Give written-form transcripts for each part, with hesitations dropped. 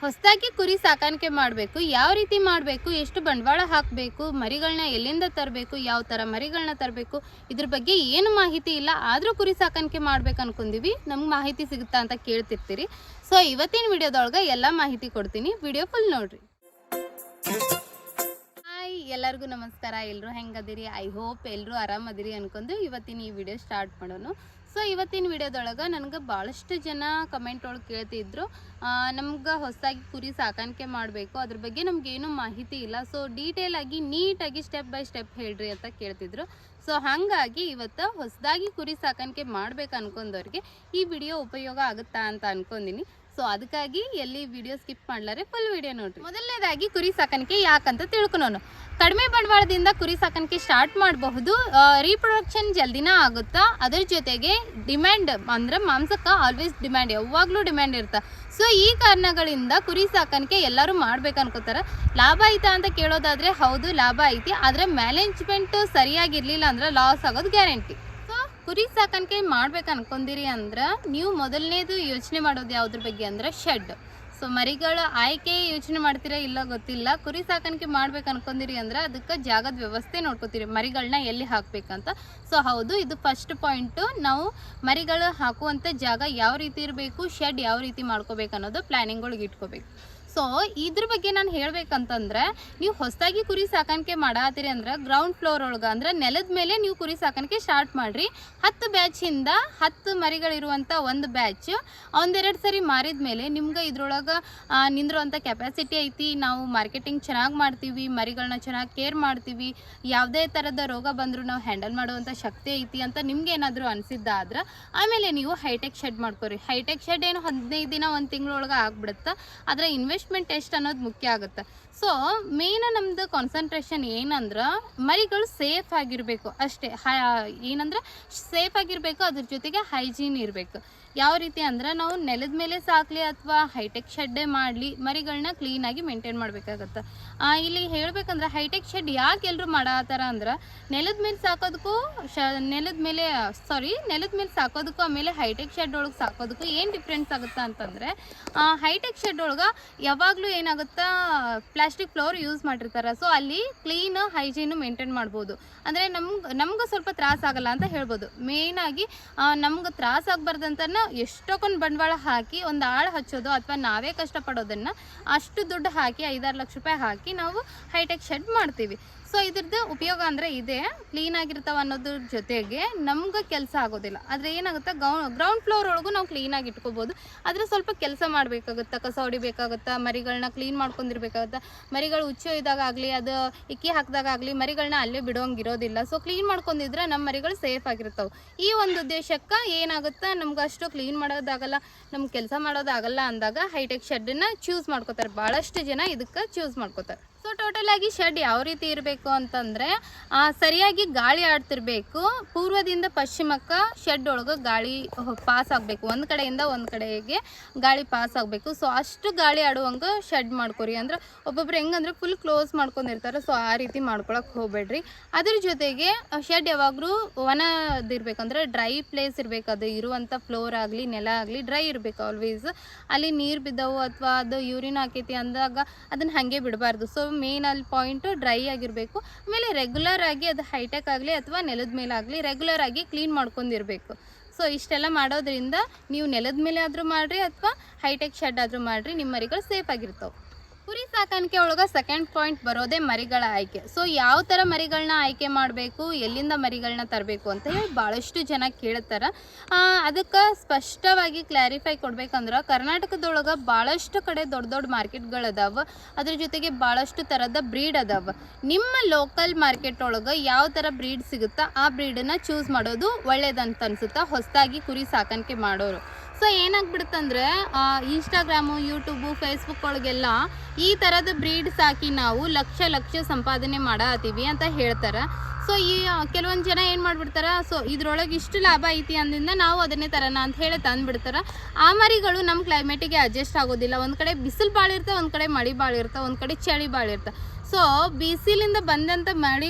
ಹೊಸದಾಗಿ ಕುರಿ ಸಾಕಾಣಿಕೆ ಮಾಡಬೇಕು, ಯಾವ ರೀತಿ ಮಾಡಬೇಕು, ಎಷ್ಟು ಬಂಡವಾಳ ಹಾಕಬೇಕು, ಮರಿಗಳನ್ನ ಎಲ್ಲಿಂದ ತರಬೇಕು, ಯಾವ ಥರ ಮರಿಗಳನ್ನ ತರಬೇಕು, ಇದ್ರ ಬಗ್ಗೆ ಏನು ಮಾಹಿತಿ ಇಲ್ಲ. ಆದರೂ ಕುರಿ ಸಾಕಾಣಿಕೆ ಮಾಡ್ಬೇಕು ಅನ್ಕೊಂಡಿವಿ, ನಮ್ಗೆ ಮಾಹಿತಿ ಸಿಗುತ್ತಾ ಅಂತ ಕೇಳ್ತಿರ್ತೀರಿ. ಸೊ ಇವತ್ತಿನ ವಿಡಿಯೋದೊಳಗೆ ಎಲ್ಲ ಮಾಹಿತಿ ಕೊಡ್ತೀನಿ, ವಿಡಿಯೋ ಫುಲ್ ನೋಡ್ರಿ. ಹಾಯ್, ಎಲ್ಲರಿಗೂ ನಮಸ್ಕಾರ. ಎಲ್ಲರೂ ಹೆಂಗದಿರಿ? ಐ ಹೋಪ್ ಎಲ್ಲರೂ ಆರಾಮದಿರಿ ಅನ್ಕೊಂಡು ಇವತ್ತಿನ ಈ ವಿಡಿಯೋ ಸ್ಟಾರ್ಟ್ ಮಾಡೋಣ. ಸೊ ಇವತ್ತಿನ ವಿಡಿಯೋದೊಳಗೆ ನನಗೆ ಭಾಳಷ್ಟು ಜನ ಕಮೆಂಟ್ ಒಳಗೆ ಕೇಳ್ತಿದ್ರು, ನಮ್ಗೆ ಹೊಸದಾಗಿ ಕುರಿ ಸಾಕಾಣಿಕೆ ಮಾಡಬೇಕು, ಅದ್ರ ಬಗ್ಗೆ ನಮಗೇನು ಮಾಹಿತಿ ಇಲ್ಲ, ಸೊ ಡೀಟೇಲ್ ಆಗಿ ನೀಟಾಗಿ ಸ್ಟೆಪ್ ಬೈ ಸ್ಟೆಪ್ ಹೇಳ್ರಿ ಅಂತ ಕೇಳ್ತಿದ್ರು. ಸೊ ಹಾಗಾಗಿ ಇವತ್ತು ಹೊಸದಾಗಿ ಕುರಿ ಸಾಕಾಣಿಕೆ ಮಾಡ್ಬೇಕು ಅನ್ಕೊಂಡವ್ರಿಗೆ ಈ ವಿಡಿಯೋ ಉಪಯೋಗ ಆಗುತ್ತಾ ಅಂತ ಅನ್ಕೊಂಡಿನಿ. ಸೊ ಅದಕ್ಕಾಗಿ ಎಲ್ಲಿ ವಿಡಿಯೋ ಸ್ಕಿಪ್ ಮಾಡ್ಲಾರೆ ಫುಲ್ ವಿಡಿಯೋ ನೋಡ್ರಿ. ಮೊದಲನೇದಾಗಿ ಕುರಿ ಸಾಕಾಣಿಕೆ ಯಾಕಂತ ತಿಳ್ಕೊಳೋಣ. ಕಡಿಮೆ ಬಂಡವಾಳದಿಂದ ಕುರಿ ಸಾಕಾಣಿಕೆ ಸ್ಟಾರ್ಟ್ ಮಾಡಬಹುದು, ರೀಪ್ರೊಡಕ್ಷನ್ ಜಲ್ದಿನ ಆಗುತ್ತಾ, ಅದ್ರ ಜೊತೆಗೆ ಡಿಮ್ಯಾಂಡ್ ಅಂದ್ರೆ ಮಾಂಸಕ್ಕೆ ಆಲ್ವೇಸ್ ಡಿಮ್ಯಾಂಡ್, ಯಾವಾಗಲೂ ಡಿಮ್ಯಾಂಡ್ ಇರುತ್ತೆ. ಸೊ ಈ ಕಾರಣಗಳಿಂದ ಕುರಿ ಸಾಕಾಣಿಕೆ ಎಲ್ಲರೂ ಮಾಡ್ಬೇಕು ಅನ್ಕೋತಾರೆ. ಲಾಭ ಐತಾ ಅಂತ ಕೇಳೋದಾದ್ರೆ ಹೌದು, ಲಾಭ ಐತಿ, ಆದರೆ ಮ್ಯಾನೇಜ್ಮೆಂಟ್ ಸರಿಯಾಗಿರ್ಲಿಲ್ಲ ಅಂದ್ರೆ ಲಾಸ್ ಆಗೋದು ಗ್ಯಾರಂಟಿ. ಕುರಿ ಸಾಕಾಣಿಕೆ ಮಾಡ್ಬೇಕು ಅನ್ಕೊಂಡಿರಿ ಅಂದ್ರೆ ನೀವು ಮೊದಲನೇದು ಯೋಚನೆ ಮಾಡೋದು ಯಾವುದ್ರ ಬಗ್ಗೆ ಅಂದ್ರೆ ಶೆಡ್. ಸೊ ಮರಿಗಳ ಆಯ್ಕೆ ಯೋಚನೆ ಮಾಡ್ತೀರಾ ಇಲ್ಲ ಗೊತ್ತಿಲ್ಲ. ಕುರಿ ಸಾಕಾಣಿಕೆ ಮಾಡ್ಬೇಕು ಅನ್ಕೊಂಡಿರಿ ಅಂದ್ರೆ ಅದಕ್ಕೆ ಜಾಗದ ವ್ಯವಸ್ಥೆ ನೋಡ್ಕೋತೀರಿ, ಮರಿಗಳನ್ನ ಎಲ್ಲಿ ಹಾಕ್ಬೇಕಂತ. ಸೊ ಹೌದು, ಇದು ಫಸ್ಟ್ ಪಾಯಿಂಟು. ನಾವು ಮರಿಗಳು ಹಾಕುವಂಥ ಜಾಗ ಯಾವ ರೀತಿ ಇರಬೇಕು, ಶೆಡ್ ಯಾವ ರೀತಿ ಮಾಡ್ಕೋಬೇಕು ಅನ್ನೋದು ಪ್ಲ್ಯಾನಿಂಗ್ ಒಳಗೆ ಇಟ್ಕೋಬೇಕು. ಸೊ ಇದ್ರ ಬಗ್ಗೆ ನಾನು ಹೇಳ್ಬೇಕಂತಂದ್ರೆ, ನೀವು ಹೊಸದಾಗಿ ಕುರಿ ಸಾಕಾಣಿಕೆ ಮಾಡತ್ತೀರಿ ಅಂದ್ರೆ ಗ್ರೌಂಡ್ ಫ್ಲೋರ್ ಒಳಗೆ ಅಂದ್ರೆ ನೆಲದ ಮೇಲೆ ನೀವು ಕುರಿ ಸಾಕಾಣಿಕೆ ಸ್ಟಾರ್ಟ್ ಮಾಡಿರಿ. 10 ಬ್ಯಾಚಿಂದ 10 ಮರಿಗಳಿರುವಂಥ ಒಂದು ಬ್ಯಾಚ್ ಒಂದೆರಡು ಸರಿ ಮಾರಿದ ಮೇಲೆ ನಿಮ್ಗೆ ಇದ್ರೊಳಗೆ ನಿಂದಿರುವಂಥ ಕೆಪಾಸಿಟಿ ಐತಿ, ನಾವು ಮಾರ್ಕೆಟಿಂಗ್ ಚೆನ್ನಾಗಿ ಮಾಡ್ತೀವಿ, ಮರಿಗಳನ್ನ ಚೆನ್ನಾಗಿ ಕೇರ್ ಮಾಡ್ತೀವಿ, ಯಾವುದೇ ಥರದ ರೋಗ ಬಂದರೂ ನಾವು ಹ್ಯಾಂಡಲ್ ಮಾಡುವಂಥ ಶಕ್ತಿ ಐತಿ ಅಂತ ನಿಮ್ಗೆ ಏನಾದರೂ ಅನಿಸಿದ್ದಾದ್ರೆ ಆಮೇಲೆ ನೀವು ಹೈಟೆಕ್ ಶೆಡ್ ಮಾಡ್ಕೊರಿ. ಹೈಟೆಕ್ ಶೆಡ್ ಏನು 15 ದಿನ 1 ತಿಂಗಳೊಳಗೆ ಆಗ್ಬಿಡುತ್ತೆ, ಆದರೆ ಇನ್ವೆಸ್ಟ್ಮೆಂಟ್ ಎಷ್ಟು ಅನ್ನೋದು ಮುಖ್ಯ ಆಗುತ್ತೆ. ಸೊ ಮೇನ್ ನಮ್ದು ಕಾನ್ಸಂಟ್ರೇಷನ್ ಏನಂದ್ರೆ ಮರಿಗಳು ಸೇಫ್ ಆಗಿರಬೇಕು ಅಷ್ಟೇ. ಏನಂದ್ರೆ ಸೇಫ್ ಆಗಿರಬೇಕು, ಅದ್ರ ಜೊತೆಗೆ ಹೈಜೀನ್ ಇರಬೇಕು. ಯಾವ ರೀತಿ ಅಂದ್ರೆ ನಾವು ನೆಲದ ಮೇಲೆ ಸಾಕಲಿ ಅಥವಾ ಹೈಟೆಕ್ ಶೆಡ್ಡೇ ಮಾಡಲಿ, ಮರಿಗಳನ್ನ ಕ್ಲೀನಾಗಿ ಮೇಂಟೈನ್ ಮಾಡಬೇಕಾಗತ್ತೆ. ಇಲ್ಲಿ ಹೇಳ್ಬೇಕಂದ್ರೆ ಹೈಟೆಕ್ ಶೆಡ್ ಯಾಕೆ ಎಲ್ಲರೂ ಮಾಡತ್ತಾರ ಅಂದ್ರೆ ನೆಲದ ಮೇಲೆ ಸಾಕೋದಕ್ಕೂ ನೆಲದ ಮೇಲೆ ಸಾಕೋದಕ್ಕೂ ಆಮೇಲೆ ಹೈಟೆಕ್ ಶೆಡ್ ಒಳಗೆ ಸಾಕೋದಕ್ಕೂ ಏನು ಡಿಫ್ರೆನ್ಸ್ ಆಗುತ್ತೆ ಅಂತಂದರೆ, ಹೈಟೆಕ್ ಶೆಡ್ ಒಳಗೆ ಯಾವಾಗಲೂ ಏನಾಗುತ್ತಾ ಪ್ಲಾಸ್ಟಿಕ್ ಫ್ಲೋರ್ ಯೂಸ್ ಮಾಡಿರ್ತಾರೆ. ಸೊ ಅಲ್ಲಿ ಕ್ಲೀನ್ ಹೈಜೀನು ಮೇಂಟೈನ್ ಮಾಡ್ಬೋದು, ಅಂದರೆ ನಮ್ಗೆ ಸ್ವಲ್ಪ ತ್ರಾಸಾಗಲ್ಲ ಅಂತ ಹೇಳ್ಬೋದು. ಮೇಯ್ನಾಗಿ ನಮ್ಗೆ ತ್ರಾಸ ಆಗಬಾರ್ದಂತ ಎಷ್ಟೊಂದು ಬಂಡವಾಳ ಹಾಕಿ ಒಂದು ಆಳು ಹಚ್ಚೋದು ಅಥವಾ ನಾವೇ ಕಷ್ಟಪಡೋದನ್ನು ಅಷ್ಟು ದುಡ್ಡು ಹಾಕಿ 5-6 ಲಕ್ಷ ರೂಪಾಯಿ ಹಾಕಿ ನಾವು ಹೈಟೆಕ್ ಶೆಡ್ ಮಾಡ್ತೀವಿ. ಸೊ ಇದ್ರದ್ದು ಉಪಯೋಗ ಅಂದರೆ ಇದೆ, ಕ್ಲೀನ್ ಆಗಿರ್ತಾವೆ ಅನ್ನೋದ್ರ ಜೊತೆಗೆ ನಮ್ಗೆ ಕೆಲಸ ಆಗೋದಿಲ್ಲ. ಆದರೆ ಏನಾಗುತ್ತೆ, ಗ್ರೌಂಡ್ ಫ್ಲೋರ್ ಒಳಗೂ ನಾವು ಕ್ಲೀನಾಗಿ ಇಟ್ಕೋಬೋದು. ಆದರೆ ಸ್ವಲ್ಪ ಕೆಲಸ ಮಾಡಬೇಕಾಗುತ್ತೆ, ಕಸ ಹೊಡಿಬೇಕಾಗುತ್ತೆ, ಮರಿಗಳನ್ನ ಕ್ಲೀನ್ ಮಾಡ್ಕೊಂಡಿರ್ಬೇಕಾಗುತ್ತೆ. ಮರಿಗಳು ಉಚ್ಚೊಯ್ದಾಗ ಆಗಲಿ, ಅದು ಇಕ್ಕಿ ಹಾಕಿದಾಗ ಆಗಲಿ ಮರಿಗಳನ್ನ ಅಲ್ಲೇ ಬಿಡೋಂಗಿರೋದಿಲ್ಲ. ಸೊ ಕ್ಲೀನ್ ಮಾಡ್ಕೊಂಡಿದ್ರೆ ನಮ್ಮ ಮರಿಗಳು ಸೇಫ್ ಆಗಿರ್ತಾವೆ. ಈ ಒಂದು ಉದ್ದೇಶಕ್ಕೆ ಏನಾಗುತ್ತೆ, ನಮ್ಗೆ ಅಷ್ಟು ಕ್ಲೀನ್ ಮಾಡೋದಾಗಲ್ಲ, ನಮ್ಗೆ ಕೆಲಸ ಮಾಡೋದಾಗಲ್ಲ ಅಂದಾಗ ಹೈಟೆಕ್ ಶೆಡ್ಡನ್ನು ಚೂಸ್ ಮಾಡ್ಕೋತಾರೆ. ಭಾಳಷ್ಟು ಜನ ಇದಕ್ಕೆ ಚೂಸ್ ಮಾಡ್ಕೋತಾರೆ. ಸೊ ಟೋಟಲ್ ಆಗಿ ಶೆಡ್ ಯಾವ ರೀತಿ ಇರಬೇಕು ಅಂತಂದರೆ, ಸರಿಯಾಗಿ ಗಾಳಿ ಆಡ್ತಿರ್ಬೇಕು. ಪೂರ್ವದಿಂದ ಪಶ್ಚಿಮಕ್ಕೆ ಶೆಡ್ ಒಳಗೆ ಗಾಳಿ ಪಾಸ್ ಆಗಬೇಕು, ಒಂದು ಕಡೆಯಿಂದ ಒಂದು ಕಡೆಗೆ ಗಾಳಿ ಪಾಸ್ ಆಗಬೇಕು. ಸೊ ಅಷ್ಟು ಗಾಳಿ ಆಡುವಂಗೆ ಶೆಡ್ ಮಾಡ್ಕೊರಿ. ಅಂದ್ರೆ ಒಬ್ಬೊಬ್ರು ಹೆಂಗಂದ್ರೆ ಫುಲ್ ಕ್ಲೋಸ್ ಮಾಡ್ಕೊಂಡಿರ್ತಾರೆ, ಸೊ ಆ ರೀತಿ ಮಾಡ್ಕೊಳಕ್ಕೆ ಹೋಗ್ಬೇಡ್ರಿ. ಅದ್ರ ಜೊತೆಗೆ ಶೆಡ್ ಯಾವಾಗಲೂ ಒಣದಿರ್ಬೇಕಂದ್ರೆ ಡ್ರೈ ಪ್ಲೇಸ್ ಇರಬೇಕು. ಅದು ಇರುವಂಥ ಫ್ಲೋರ್ ಆಗಲಿ ನೆಲ ಆಗಲಿ ಡ್ರೈ ಇರಬೇಕು ಆಲ್ವೇಸ್. ಅಲ್ಲಿ ನೀರು ಬಿದ್ದವು ಅಥವಾ ಅದು ಯೂರಿನ್ ಹಾಕೈತಿ ಅಂದಾಗ ಅದನ್ನು ಹಾಗೆ ಬಿಡಬಾರ್ದು. ಸೊ ಮೇನ್ ಅಲ್ಲಿ ಪಾಯಿಂಟು ಡ್ರೈ ಆಗಿರಬೇಕು. ಆಮೇಲೆ ರೆಗ್ಯುಲರ್ ಆಗಿ ಅದು ಹೈಟೆಕ್ ಆಗಲಿ ಅಥವಾ ನೆಲದ ಮೇಲೆ ಆಗಲಿ ರೆಗ್ಯುಲರ್ ಆಗಿ ಕ್ಲೀನ್ ಮಾಡ್ಕೊಂಡಿರಬೇಕು. ಸೊ ಇಷ್ಟೆಲ್ಲ ಮಾಡೋದ್ರಿಂದ ನೀವು ನೆಲದ ಮೇಲೆ ಆದರೂ ಮಾಡಿರಿ ಅಥವಾ ಹೈಟೆಕ್ ಶೆಡ್ ಆದರೂ ಮಾಡಿರಿ, ನಿಮ್ಮ ಮರಿಗಳು ಸೇಫ್ ಆಗಿರ್ತಾವೆ. ಕುರಿ ಸಾಕಾಣಿಕೆ ಒಳಗೆ ಸೆಕೆಂಡ್ ಪಾಯಿಂಟ್ ಬರೋದೇ ಮರಿಗಳ ಆಯ್ಕೆ. ಸೊ ಯಾವ ಥರ ಮರಿಗಳನ್ನ ಆಯ್ಕೆ ಮಾಡಬೇಕು, ಎಲ್ಲಿಂದ ಮರಿಗಳನ್ನ ತರಬೇಕು ಅಂತ ಹೇಳಿ ಭಾಳಷ್ಟು ಜನ ಕೇಳ್ತಾರೆ. ಅದಕ್ಕೆ ಸ್ಪಷ್ಟವಾಗಿ ಕ್ಲಾರಿಫೈ ಕೊಡ್ಬೇಕಂದ್ರೆ, ಕರ್ನಾಟಕದೊಳಗೆ ಭಾಳಷ್ಟು ಕಡೆ ದೊಡ್ಡ ದೊಡ್ಡ ಮಾರ್ಕೆಟ್ಗಳದಾವೆ, ಅದ್ರ ಜೊತೆಗೆ ಭಾಳಷ್ಟು ಥರದ ಬ್ರೀಡ್ ಅದಾವೆ. ನಿಮ್ಮ ಲೋಕಲ್ ಮಾರ್ಕೆಟ್ ಒಳಗೆ ಯಾವ ಥರ ಬ್ರೀಡ್ ಸಿಗುತ್ತಾ ಆ ಬ್ರೀಡನ್ನು ಚೂಸ್ ಮಾಡೋದು ಒಳ್ಳೇದಂತ ಅನ್ಸುತ್ತಾ ಹೊಸದಾಗಿ ಕುರಿ ಸಾಕಾಣಿಕೆ ಮಾಡೋರು. ಸೊ ಏನಾಗ್ಬಿಡುತ್ತಂದ್ರೆ ಇನ್ಸ್ಟಾಗ್ರಾಮು, ಯೂಟ್ಯೂಬು, ಫೇಸ್ಬುಕ್ ಒಳಗೆಲ್ಲ ಈ ಥರದ ಬ್ರೀಡ್ ಸಾಕಿ ನಾವು ಲಕ್ಷ ಸಂಪಾದನೆ ಮಾಡತ್ತೀವಿ ಅಂತ ಹೇಳ್ತಾರೆ. ಸೊ ಈ ಕೆಲವೊಂದು ಜನ ಏನು ಮಾಡಿಬಿಡ್ತಾರೆ, ಸೊ ಇದ್ರೊಳಗೆ ಇಷ್ಟು ಲಾಭ ಐತಿ ಅಂದಿಂದ ನಾವು ಅದನ್ನೇ ತರೋಣ ಅಂತ ಹೇಳಿ ತಂದುಬಿಡ್ತಾರೆ. ಆ ಮರಿಗಳು ನಮ್ಮ ಕ್ಲೈಮೇಟಿಗೆ ಅಡ್ಜಸ್ಟ್ ಆಗೋದಿಲ್ಲ. ಒಂದು ಕಡೆ ಬಿಸಿಲು ಭಾಳ ಇರ್ತವೆ, ಒಂದು ಕಡೆ ಮಳೆ ಭಾಳ ಇರ್ತವೆ, ಒಂದು ಕಡೆ ಚಳಿ ಭಾಳ ಇರ್ತವೆ. ಸೊ ಸೊ ಬಿಸಿಲಿಂದ ಬಂದಂಥ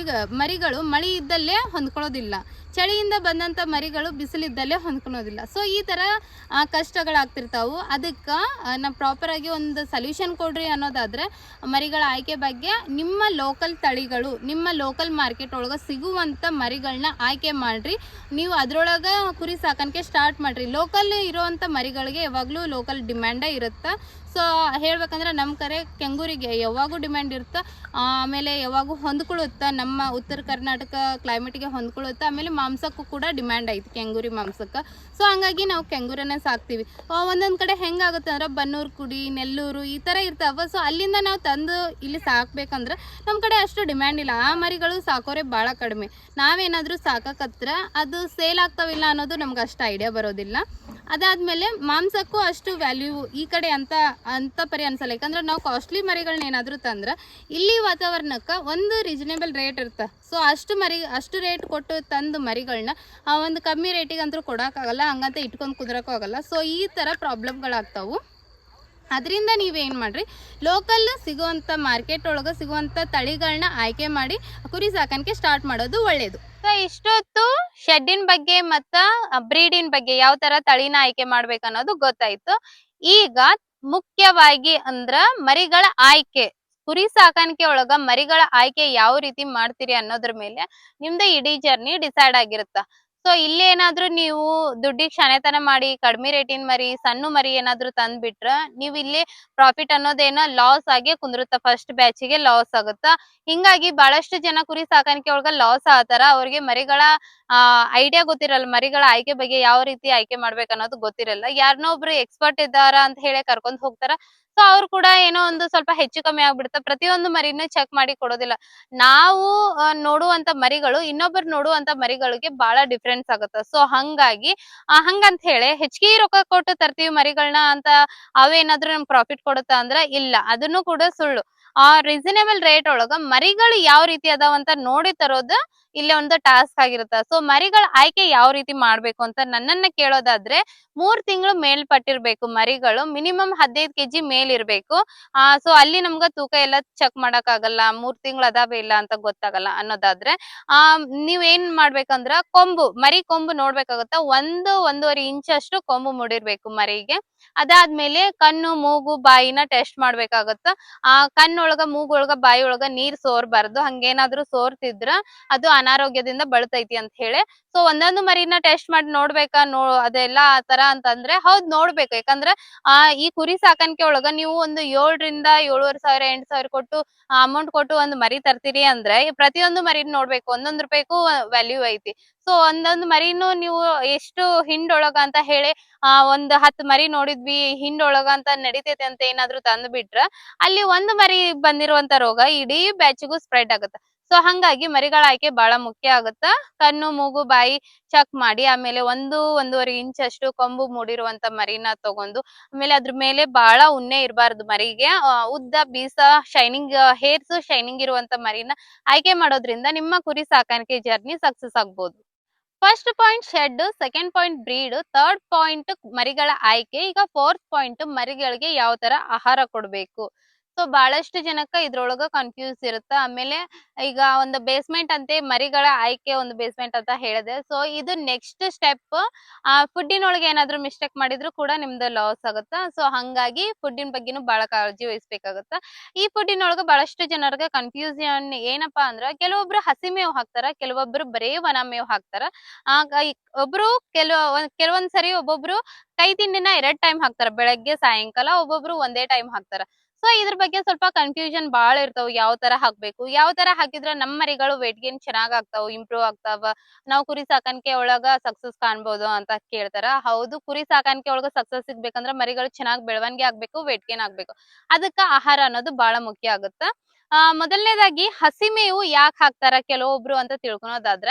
ಮರಿಗಳು ಮಳೆ ಇದ್ದಲ್ಲೇ ಹೊಂದ್ಕೊಳ್ಳೋದಿಲ್ಲ, ಚಳಿಯಿಂದ ಬಂದಂಥ ಮರಿಗಳು ಬಿಸಿಲಿದ್ದಲ್ಲೇ ಹೊಂದ್ಕೊಳೋದಿಲ್ಲ. ಸೊ ಈ ಥರ ಕಷ್ಟಗಳಾಗ್ತಿರ್ತಾವೆ. ಅದಕ್ಕೆ ನಾವು ಪ್ರಾಪರಾಗಿ ಒಂದು ಸೊಲ್ಯೂಷನ್ ಕೊಡ್ರಿ ಅನ್ನೋದಾದರೆ, ಮರಿಗಳ ಆಯ್ಕೆ ಬಗ್ಗೆ ನಿಮ್ಮ ಲೋಕಲ್ ತಳಿಗಳು, ನಿಮ್ಮ ಲೋಕಲ್ ಮಾರ್ಕೆಟ್ ಒಳಗೆ ಸಿಗುವಂಥ ಮರಿಗಳನ್ನ ಆಯ್ಕೆ ಮಾಡಿರಿ. ನೀವು ಅದರೊಳಗೆ ಕುರಿ ಸಾಕಾಣಿಕೆ ಸ್ಟಾರ್ಟ್ ಮಾಡಿರಿ. ಲೋಕಲ್ ಇರೋವಂಥ ಮರಿಗಳಿಗೆ ಯಾವಾಗಲೂ ಲೋಕಲ್ ಡಿಮ್ಯಾಂಡೇ ಇರುತ್ತೆ. ಸೊ ಹೇಳ್ಬೇಕಂದ್ರೆ ನಮ್ಮ ಕಡೆ ಕೆಂಗೂರಿಗೆ ಯಾವಾಗೂ ಡಿಮ್ಯಾಂಡ್ ಇರುತ್ತೆ, ಆಮೇಲೆ ಯಾವಾಗೂ ಹೊಂದ್ಕೊಳ್ಳುತ್ತೆ, ನಮ್ಮ ಉತ್ತರ ಕರ್ನಾಟಕ ಕ್ಲೈಮೇಟಿಗೆ ಹೊಂದ್ಕೊಳ್ಳುತ್ತೆ. ಆಮೇಲೆ ಮಾಂಸಕ್ಕೂ ಕೂಡ ಡಿಮ್ಯಾಂಡ್ ಐತಿ ಕೆಂಗೂರಿ ಮಾಂಸಕ್ಕೆ. ಸೊ ಹಂಗಾಗಿ ನಾವು ಕೆಂಗೂರನ್ನೇ ಸಾಕ್ತೀವಿ. ಒಂದೊಂದು ಕಡೆ ಹೆಂಗಾಗುತ್ತೆ ಅಂದ್ರೆ ಬನ್ನೂರು ಕುಡಿ, ನೆಲ್ಲೂರು ಈ ಥರ ಇರ್ತಾವೆ. ಸೊ ಅಲ್ಲಿಂದ ನಾವು ತಂದು ಇಲ್ಲಿ ಸಾಕ್ಬೇಕಂದ್ರೆ ನಮ್ಮ ಕಡೆ ಅಷ್ಟು ಡಿಮ್ಯಾಂಡ್ ಇಲ್ಲ. ಆ ಮರಿಗಳು ಸಾಕೋರೆ ಭಾಳ ಕಡಿಮೆ. ನಾವೇನಾದರೂ ಸಾಕಕತ್ರ ಅದು ಸೇಲ್ ಆಗ್ತಾವಿಲ್ಲ ಅನ್ನೋದು ನಮ್ಗೆ ಅಷ್ಟು ಐಡಿಯಾ ಬರೋದಿಲ್ಲ. ಅದಾದಮೇಲೆ ಮಾಂಸಕ್ಕೂ ಅಷ್ಟು ವ್ಯಾಲ್ಯೂ ಈ ಕಡೆ ಅಂತ ಪರಿ ಅನ್ಸಲ್ಲ. ಯಾಕಂದ್ರೆ ನಾವು ಕಾಸ್ಟ್ಲಿ ಮರಿಗಳನ್ನ ಏನಾದರೂ ತಂದ್ರೆ ಇಲ್ಲಿ ವಾತಾವರಣಕ್ಕೆ ಒಂದು ರೀಸನೇಬಲ್ ರೇಟ್ ಇರುತ್ತೆ. ಸೊ ಅಷ್ಟು ರೇಟ್ ಕೊಟ್ಟು ತಂದು ಮರಿಗಳನ್ನ ಒಂದು ಕಮ್ಮಿ ರೇಟಿಗೆ ಅಂತೂ ಕೊಡೋಕ್ಕಾಗಲ್ಲ, ಹಂಗಂತ ಇಟ್ಕೊಂಡು ಕುದ್ರಕ್ಕೂ ಆಗಲ್ಲ. ಸೊ ಈ ಥರ ಪ್ರಾಬ್ಲಮ್ಗಳಾಗ್ತಾವೆ. ಅದರಿಂದ ನೀವೇನು ಮಾಡಿರಿ, ಲೋಕಲ್ ಸಿಗುವಂಥ ಮಾರ್ಕೆಟ್ ಒಳಗೆ ಸಿಗುವಂಥ ತಳಿಗಳನ್ನ ಆಯ್ಕೆ ಮಾಡಿ ಕುರಿ ಸಾಕಾಣಿಕೆ ಸ್ಟಾರ್ಟ್ ಮಾಡೋದು ಒಳ್ಳೆಯದು. ಸೊ ಇಷ್ಟೊತ್ತು ಶೆಡ್ಡಿನ ಬಗ್ಗೆ ಮತ್ತು ಬ್ರೀಡಿನ ಬಗ್ಗೆ ಯಾವ ಥರ ತಳಿನ ಆಯ್ಕೆ ಮಾಡ್ಬೇಕು ಅನ್ನೋದು ಗೊತ್ತಾಯ್ತು. ಈಗ ಮುಖ್ಯವಾಗಿ ಅಂದ್ರ ಮರಿಗಳ ಆಯ್ಕೆ, ಕುರಿ ಸಾಕಾಣಿಕೆ ಒಳಗ ಮರಿಗಳ ಆಯ್ಕೆ ಯಾವ ರೀತಿ ಮಾಡ್ತೀರಿ ಅನ್ನೋದ್ರ ಮೇಲೆ ನಿಮ್ದು ಇಡೀ ಜರ್ನಿ ಡಿಸೈಡ್ ಆಗಿರುತ್ತ. ಸೊ ಇಲ್ಲೇನಾದ್ರೂ ನೀವು ದುಡ್ಡಿಗೆ ಶಾಣೆತನ ಮಾಡಿ ಕಡಿಮೆ ರೇಟಿನ ಮರಿ, ಸಣ್ಣ ಮರಿ ಏನಾದ್ರು ತಂದ್ಬಿಟ್ರ ನೀವು ಇಲ್ಲಿ ಪ್ರಾಫಿಟ್ ಅನ್ನೋದೇನ ಲಾಸ್ ಆಗಿ ಕುಂದಿರುತ್ತ, ಫಸ್ಟ್ ಬ್ಯಾಚಿಗೆ ಲಾಸ್ ಆಗುತ್ತ. ಹಿಂಗಾಗಿ ಬಹಳಷ್ಟು ಜನ ಕುರಿ ಸಾಕಾಣಿಕೆ ಒಳಗ ಲಾಸ್ ಆತಾರ. ಅವ್ರಿಗೆ ಮರಿಗಳ ಐಡಿಯಾ ಗೊತ್ತಿರಲ್ಲ, ಮರಿಗಳ ಆಯ್ಕೆ ಬಗ್ಗೆ ಯಾವ ರೀತಿ ಆಯ್ಕೆ ಮಾಡ್ಬೇಕು ಅನ್ನೋದು ಗೊತ್ತಿರಲ್ಲ. ಯಾರನ್ನೋ ಒಬ್ರು ಎಕ್ಸ್ಪರ್ಟ್ ಇದ್ದಾರ ಅಂತ ಹೇಳಿ ಕರ್ಕೊಂಡ್ ಹೋಗ್ತಾರ. ಸೊ ಅವ್ರು ಕೂಡ ಏನೋ ಒಂದು ಸ್ವಲ್ಪ ಹೆಚ್ಚು ಕಮ್ಮಿ ಆಗ್ಬಿಡುತ್ತೆ. ಪ್ರತಿಯೊಂದು ಮರಿನೂ ಚೆಕ್ ಮಾಡಿ ಕೊಡೋದಿಲ್ಲ. ನಾವು ನೋಡುವಂತ ಮರಿಗಳು ಇನ್ನೊಬ್ಬರು ನೋಡುವಂತ ಮರಿಗಳಿಗೆ ಬಹಳ ಡಿಫ್ರೆನ್ಸ್ ಆಗುತ್ತೆ. ಸೊ ಹಂಗಾಗಿ ಹಂಗಂತ ಹೇಳಿ ಹೆಚ್ಚಿಗೆ ರೊಕ್ಕ ಕೊಟ್ಟು ತರ್ತೀವಿ ಮರಿಗಳನ್ನ ಅಂತ ಅವೇನಾದ್ರೂ ನಮ್ಗೆ ಪ್ರಾಫಿಟ್ ಕೊಡುತ್ತಾ ಅಂದ್ರ ಇಲ್ಲ, ಅದನ್ನು ಕೂಡ ಸುಳ್ಳು. ರೀಸನೇಬಲ್ ರೇಟ್ ಒಳಗ ಮರಿಗಳು ಯಾವ ರೀತಿ ಅದಾವಂತ ನೋಡಿ ತರೋದು ಇಲ್ಲೇ ಒಂದು ಟಾಸ್ಕ್ ಆಗಿರುತ್ತೆ. ಸೊ ಮರಿಗಳ ಆಯ್ಕೆ ಯಾವ ರೀತಿ ಮಾಡ್ಬೇಕು ಅಂತ ನನ್ನನ್ನ ಕೇಳೋದಾದ್ರೆ 3 ತಿಂಗಳು ಮೇಲ್ಪಟ್ಟಿರ್ಬೇಕು ಮರಿಗಳು, ಮಿನಿಮಮ್ 15 kg ಮೇಲಿರ್ಬೇಕು. ಸೊ ಅಲ್ಲಿ ನಮ್ಗ ತೂಕ ಎಲ್ಲ ಚೆಕ್ ಮಾಡಕ್ ಆಗಲ್ಲ, 3 ತಿಂಗಳು ಅದಾವೆ ಇಲ್ಲ ಅಂತ ಗೊತ್ತಾಗಲ್ಲ ಅನ್ನೋದಾದ್ರೆ ನೀವ್ ಏನ್ ಮಾಡ್ಬೇಕಂದ್ರ ಮರಿ ಕೊಂಬು ನೋಡ್ಬೇಕಾಗತ್ತ. 1-1.5 ಇಂಚ್ ಅಷ್ಟು ಕೊಂಬು ಮೂಡಿರ್ಬೇಕು ಮರಿಗೆ. ಅದಾದ್ಮೇಲೆ ಕಣ್ಣು, ಮೂಗು, ಬಾಯಿನ ಟೆಸ್ಟ್ ಮಾಡ್ಬೇಕಾಗತ್ತ. ಕಣ್ಣೊಳಗ, ಮೂಗೊಳಗ, ಬಾಯಿ ಒಳಗ ನೀರ್ ಸೋರ್ಬಾರ್ದು. ಹಂಗೇನಾದ್ರೂ ಸೋರ್ತಿದ್ರ ಅದು ಅನಾರೋಗ್ಯದಿಂದ ಬಳತೈತಿ ಅಂತ ಹೇಳಿ. ಸೊ ಒಂದೊಂದು ಮರಿನ ಟೆಸ್ಟ್ ಮಾಡಿ ನೋಡ್ಬೇಕಾ, ಅದೆಲ್ಲ ಆ ತರ ಅಂತಂದ್ರೆ ಹೌದ್ ನೋಡ್ಬೇಕು. ಯಾಕಂದ್ರೆ ಈ ಕುರಿ ಸಾಕಾಣಿಕೆ ಒಳಗ ನೀವು ಒಂದು 7,000 7,500 8,000 ಕೊಟ್ಟು ಅಮೌಂಟ್ ಕೊಟ್ಟು ಒಂದು ಮರಿ ತರ್ತೀರಿ ಅಂದ್ರೆ ಪ್ರತಿಯೊಂದು ಮರಿನ ನೋಡ್ಬೇಕು. 1 ರೂಪಾಯಿಗೂ ವ್ಯಾಲ್ಯೂ ಐತಿ. ಸೊ ಒಂದೊಂದು ಮರಿನು ನೀವು ಎಷ್ಟು ಹಿಂಡೊಳಗ ಅಂತ ಹೇಳಿ ಒಂದ್ 10 ಮರಿ ನೋಡಿದ್ವಿ ಹಿಂಡೊಳಗ ಅಂತ ನಡಿತೈತೆ ಅಂತ ಏನಾದ್ರು ತಂದು ಬಿಟ್ರ ಅಲ್ಲಿ ಒಂದು ಮರಿ ಬಂದಿರುವಂತ ರೋಗ ಇಡೀ ಬ್ಯಾಚಿಗೂ ಸ್ಪ್ರೆಡ್ ಆಗುತ್ತೆ. ಸೊ ಹಂಗಾಗಿ ಮರಿಗಳ ಆಯ್ಕೆ ಬಹಳ ಮುಖ್ಯ ಆಗುತ್ತ. ಕಣ್ಣು, ಮೂಗು, ಬಾಯಿ ಚೆಕ್ ಮಾಡಿ ಆಮೇಲೆ 1-1.5 ಇಂಚ್ ಅಷ್ಟು ಕೊಂಬು ಮೂಡಿರುವಂತ ಮರಿನ ತಗೊಂಡು, ಆಮೇಲೆ ಅದ್ರ ಮೇಲೆ ಬಹಳ ಉನ್ನೆ ಇರಬಾರ್ದು ಮರಿಗೆ. ಉದ್ದ ಬೀಸ ಶೈನಿಂಗ್ ಹೇರ್ಸ್ ಶೈನಿಂಗ್ ಇರುವಂತ ಮರಿನ ಆಯ್ಕೆ ಮಾಡೋದ್ರಿಂದ ನಿಮ್ಮ ಕುರಿ ಸಾಕಾಣಿಕೆ ಜರ್ನಿ ಸಕ್ಸಸ್ ಆಗ್ಬೋದು. First point shed, second point breed, third point ಮರಿಗಳ ಆಯ್ಕೆ. ಈಗ ಫೋರ್ತ್ ಪಾಯಿಂಟ್ ಮರಿಗಳಿಗೆ ಯಾವ ತರ ಆಹಾರ ಕೊಡ್ಬೇಕು. ಸೊ ಬಹಳಷ್ಟು ಜನಕ್ಕ ಇದ್ರೊಳಗ ಕನ್ಫ್ಯೂಸ್ ಇರುತ್ತ. ಆಮೇಲೆ ಈಗ ಒಂದು ಬೇಸ್ಮೆಂಟ್ ಅಂತೆ ಮರಿಗಳ ಆಯ್ಕೆ ಒಂದು ಬೇಸ್ಮೆಂಟ್ ಅಂತ ಹೇಳಿದೆ. ಸೊ ಇದು ನೆಕ್ಸ್ಟ್ ಸ್ಟೆಪ್. ಫುಡ್ಡಿನೊಳಗೆ ಏನಾದ್ರು ಮಿಸ್ಟೇಕ್ ಮಾಡಿದ್ರು ಕೂಡ ನಿಮ್ದು ಲಾಸ್ ಆಗುತ್ತ. ಸೊ ಹಂಗಾಗಿ ಫುಡ್ಡಿನ ಬಗ್ಗೆನೂ ಬಹಳ ಕಾಳಜಿ ವಹಿಸ್ಬೇಕಾಗತ್ತ. ಈ ಫುಡ್ಡಿನೊಳಗ ಬಹಳಷ್ಟು ಜನರಿಗೆ ಕನ್ಫ್ಯೂಷನ್ ಏನಪ್ಪಾ ಅಂದ್ರ ಕೆಲವೊಬ್ರು ಹಸಿ ಮೇವು ಹಾಕ್ತಾರ, ಕೆಲವೊಬ್ರು ಬರೇ ಒಣ ಮೇವು ಹಾಕ್ತಾರ. ಒಬ್ರು ಕೆಲವೊಂದ್ ಸರಿ ಒಬ್ಬೊಬ್ರು ಕೈ ತಿಂಡಿನ 2 ಟೈಮ್ ಹಾಕ್ತಾರ, ಬೆಳಗ್ಗೆ ಸಾಯಂಕಾಲ. ಒಬ್ಬೊಬ್ರು ಒಂದೇ ಟೈಮ್ ಹಾಕ್ತಾರ. ಸೊ ಇದ್ರ ಬಗ್ಗೆ ಸ್ವಲ್ಪ ಕನ್ಫ್ಯೂಷನ್ ಬಾಳ ಇರ್ತಾವ. ಯಾವ ತರ ಹಾಕ್ಬೇಕು, ಯಾವ ತರ ಹಾಕಿದ್ರ ನಮ್ಮ ಮರಿಗಳು ವೇಟ್ ಗೇನ್ ಚೆನ್ನಾಗ್ ಆಗ್ತಾವ, ಇಂಪ್ರೂವ್ ಆಗ್ತಾವ, ನಾವು ಕುರಿ ಸಾಕಾಣಿಕೆ ಒಳಗ ಸಕ್ಸಸ್ ಕಾಣ್ಬೋದು ಅಂತ ಕೇಳ್ತಾರ. ಹೌದು, ಕುರಿ ಸಾಕಾಣಿಕೆ ಒಳಗ ಸಕ್ಸಸ್ ಸಿಗ್ಬೇಕಂದ್ರ ಮರಿಗಳು ಚೆನ್ನಾಗ್ ಬೆಳವಣಿಗೆ ಆಗ್ಬೇಕು, ವೇಟ್ ಗೇನ್ ಆಗ್ಬೇಕು. ಅದಕ್ಕ ಆಹಾರ ಅನ್ನೋದು ಬಹಳ ಮುಖ್ಯ ಆಗುತ್ತ. ಮೊದಲನೇದಾಗಿ ಹಸಿ ಮೇವು ಯಾಕೆ ಹಾಕ್ತಾರ ಕೆಲವೊಬ್ರು ಅಂತ ತಿಳ್ಕೊಳೋದಾದ್ರ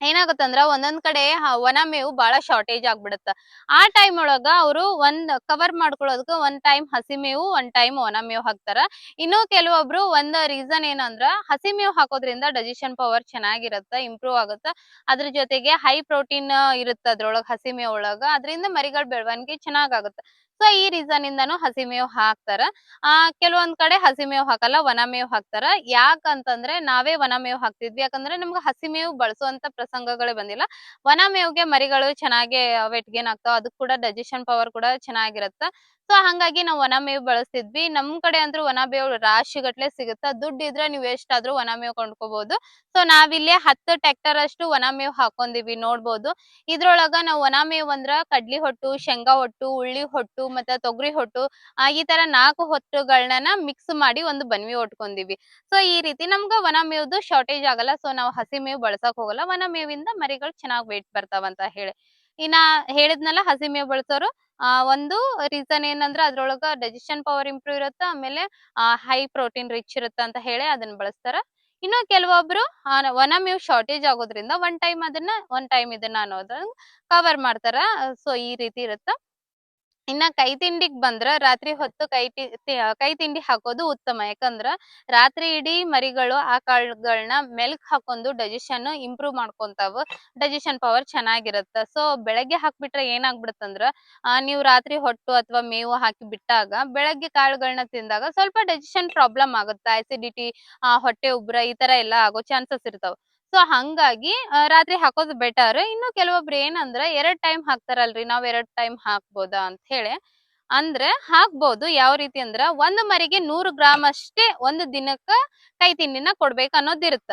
ಏನಾಗುತ್ತಂದ್ರ ಒಂದೊಂದ್ ಕಡೆ ಒಣ ಮೇವು ಬಹಳ ಶಾರ್ಟೇಜ್ ಆಗ್ಬಿಡುತ್ತ. ಆ ಟೈಮ್ ಒಳಗ ಅವರು ಕವರ್ ಮಾಡ್ಕೊಳ್ಳೋದಕ್ಕ 1 ಟೈಮ್ ಹಸಿ ಮೇವು, 1 ಟೈಮ್ ಒಣ ಮೇವು ಹಾಕ್ತಾರ. ಇನ್ನು ಕೆಲವೊಬ್ರು ಒಂದ್ ರೀಸನ್ ಏನಂದ್ರ ಹಸಿ ಮೇವು ಹಾಕೋದ್ರಿಂದ ಡೈಜೆಷನ್ ಪವರ್ ಚೆನ್ನಾಗಿರತ್ತ, ಇಂಪ್ರೂವ್ ಆಗುತ್ತ. ಅದ್ರ ಜೊತೆಗೆ ಹೈ ಪ್ರೋಟೀನ್ ಇರುತ್ತ ಅದ್ರೊಳಗ ಹಸಿ ಮೇವು ಒಳಗ, ಅದರಿಂದ ಮರಿಗಳ ಬೆಳವಣಿಗೆ ಚೆನ್ನಾಗ್ ಆಗುತ್ತ. ಸೊ ಈ ರೀಸನ್ ಇಂದಾನು ಹಸಿ ಮೇವು ಹಾಕ್ತಾರ. ಕೆಲವೊಂದ್ ಕಡೆ ಹಸಿ ಮೇವು ಹಾಕಲ್ಲ, ಒಣ ಮೇವು ಹಾಕ್ತಾರ. ಯಾಕಂತಂದ್ರೆ ನಾವೇ ಒಣ ಮೇವು ಹಾಕ್ತಿದ್ವಿ, ಯಾಕಂದ್ರೆ ನಮ್ಗೆ ಹಸಿ ಮೇವು ಬಳಸುವಂತ ಪ್ರಸಂಗಗಳೇ ಬಂದಿಲ್ಲ. ಒಣ ಮೇವಿಗೆ ಮರಿಗಳು ಚೆನ್ನಾಗಿ ವೆಟ್ ಗೇನ್ ಆಗ್ತಾವ, ಅದಕ್ ಕೂಡ ಡೈಜೆಷನ್ ಪವರ್ ಕೂಡ ಚೆನ್ನಾಗಿರತ್ತ. ಸೊ ಹಂಗಾಗಿ ನಾವು ಒಣ ಮೇವು ಬಳಸ್ತಿದ್ವಿ. ನಮ್ ಕಡೆ ಅಂದ್ರೂ ಒಣ ಮೇವು ರಾಶಿ ಗಟ್ಲೆ ಸಿಗುತ್ತ, ದುಡ್ಡು ಇದ್ರೆ ನೀವ್ ಎಷ್ಟಾದ್ರೂ ಒಣ ಮೇವು ಕೊಂಡ್ಕೋಬಹುದು. ಸೊ ನಾವಿಲ್ಲಿ 10 ಟ್ರ್ಯಾಕ್ಟರ್ ಅಷ್ಟು ಒಣ ಮೇವು ಹಾಕೊಂಡಿವಿ ನೋಡ್ಬೋದು. ಇದ್ರೊಳಗ ನಾವು ಒಣ ಮೇವು ಅಂದ್ರ ಕಡ್ಲಿ ಹೊಟ್ಟು, ಶೇಂಗಾ ಹೊಟ್ಟು, ಉಳ್ಳಿ ಹೊಟ್ಟು ಮತ್ತೆ ತೊಗರಿ ಹೊಟ್ಟು, ಈ ತರ 4 ಹೊಟ್ಟುಗಳನ್ನ ಮಿಕ್ಸ್ ಮಾಡಿ ಒಂದು ಬನ್ವಿ ಹೊಟ್ಕೊಂಡಿವಿ. ಸೊ ಈ ರೀತಿ ನಮ್ಗ ಒಣ ಮೇವ್ದು ಶಾರ್ಟೇಜ್ ಆಗಲ್ಲ. ಸೊ ನಾವು ಹಸಿ ಮೇವು ಬಳಸಕ್ ಹೋಗಲ್ಲ, ಒಣ ಮೇವಿಂದ ಮರಿಗಳು ಚೆನ್ನಾಗ್ ವೇಟ್ ಬರ್ತಾವಂತ ಹೇಳಿ. ಇನ್ನ ಹೇಳಿದ್ನಲ್ಲ, ಹಸಿ ಮೇವು ಬಳಸೋರು ಒಂದು ರೀಸನ್ ಏನಂದ್ರ ಅದ್ರೊಳಗ ಡೈಜೆಷನ್ ಪವರ್ ಇಂಪ್ರೂವ್ ಇರುತ್ತ, ಆಮೇಲೆ ಹೈ ಪ್ರೋಟೀನ್ ರಿಚ್ ಇರುತ್ತ ಅಂತ ಹೇಳಿ ಅದನ್ನ ಬಳಸ್ತಾರ. ಇನ್ನು ಕೆಲವೊಬ್ರು ಒಣ ಮೇವು ಶಾರ್ಟೇಜ್ ಆಗೋದ್ರಿಂದ ಒನ್ ಟೈಮ್ ಇದನ್ನ ಅನ್ನೋದನ್ನ ಕವರ್ ಮಾಡ್ತಾರ. ಸೊ ಈ ರೀತಿ ಇರುತ್ತ. ಇನ್ನ ಕೈ ತಿಂಡಿಗ್ ಬಂದ್ರ ರಾತ್ರಿ ಹೊತ್ತು ಕೈ ತಿಂಡಿ ಹಾಕೋದು ಉತ್ತಮ. ಯಾಕಂದ್ರ ರಾತ್ರಿ ಇಡೀ ಮರಿಗಳು ಆ ಕಾಳುಗಳನ್ನ ಮೆಲ್ಕ್ ಹಾಕೊಂಡು ಡೈಜೆಷನ್ ಇಂಪ್ರೂವ್ ಮಾಡ್ಕೊಂತಾವ, ಡೈಜೆಷನ್ ಪವರ್ ಚೆನ್ನಾಗಿರತ್ತ. ಸೊ ಬೆಳಗ್ಗೆ ಹಾಕ್ಬಿಟ್ರೆ ಏನಾಗ್ಬಿಡತ್ತಂದ್ರ ನೀವು ರಾತ್ರಿ ಹೊಟ್ಟು ಅಥವಾ ಮೇವು ಹಾಕಿ ಬಿಟ್ಟಾಗ ಬೆಳಗ್ಗೆ ಕಾಳುಗಳನ್ನ ತಿಂದಾಗ ಸ್ವಲ್ಪ ಡೈಜೆಷನ್ ಪ್ರಾಬ್ಲಮ್ ಆಗುತ್ತೆ, ಆಸಿಡಿಟಿ, ಹೊಟ್ಟೆ ಉಬ್ರ ಈ ತರ ಎಲ್ಲ ಆಗೋ ಚಾನ್ಸಸ್ ಇರ್ತಾವ. ಸೊ ಹಂಗಾಗಿ ರಾತ್ರಿ ಹಾಕೋದು ಬೆಟರ್. ಇನ್ನು ಕೆಲವೊಬ್ರು ಏನಂದ್ರ 2 ಟೈಮ್ ಹಾಕ್ತಾರಲ್ರಿ, ನಾವ್ 2 ಟೈಮ್ ಹಾಕ್ಬೋದಾ ಅಂತ ಹೇಳಿ ಅಂದ್ರೆ ಹಾಕ್ಬೋದು. ಯಾವ ರೀತಿ ಅಂದ್ರ ಒಂದು ಮರಿಗೆ 100 ಗ್ರಾಮ್ ಅಷ್ಟೇ ಒಂದು ದಿನಕ್ಕ ಕೈ ತಿಂಡಿನ ಕೊಡ್ಬೇಕು ಅನ್ನೋದಿರುತ್ತ.